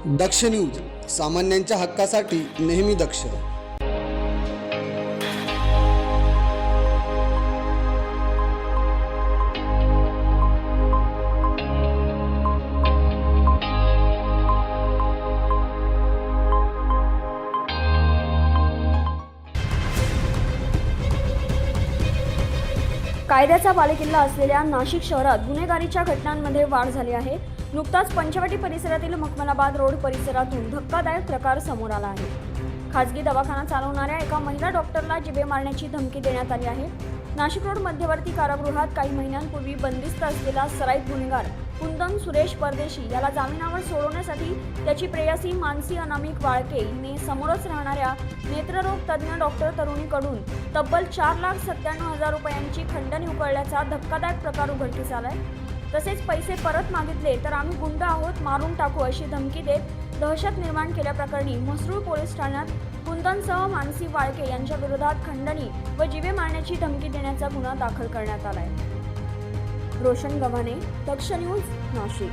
दक्ष news, सामान्यांच्या हक्कासाठी नेहमी दक्ष. कायद्याचा बालेकिल्ला असलेल्या नाशिक शहरात गुन्हेगारीच्या घटनांमध्ये वाढ झाली आहे. नुकताच पंचवटी परिसरातील मखमलाबाद रोड परिसरातून धक्कादायक प्रकार समोर आला आहे. खासगी दवाखाना चालवणाऱ्या एका महिला डॉक्टरला जिवे मारण्याची धमकी देण्यात आली आहे. नाशिक रोड मध्यवर्ती कारागृहात काही महिन्यांपूर्वी बंदिस्त असलेला सराईत गुन्हेगार कुंदन सुरेश परदेशी याला जामिनावर सोडवण्यासाठी त्याची प्रेयसी मानसी अनामिक वाळके हिने समोरच राहणाऱ्या नेत्ररोग तज्ज्ञ डॉक्टर तरुणीकडून तब्बल 4,97,000 रुपयांची खंडणी उकळल्याचा धक्कादायक प्रकार उघडकीस आलाय. तसेच पैसे परत मागितले तर आम्ही गुंड आहोत, मारून टाकू अशी धमकी देत दहशत निर्माण केल्याप्रकरणी म्हसरूळ पोलीस ठाण्यात कुंदनसह मानसी वाळके यांच्या विरोधात खंडणी व जिवे मारण्याची धमकी देण्याचा गुन्हा दाखल करण्यात आलाय. रोशन गव्हाणे, दक्ष न्यूज, नाशिक.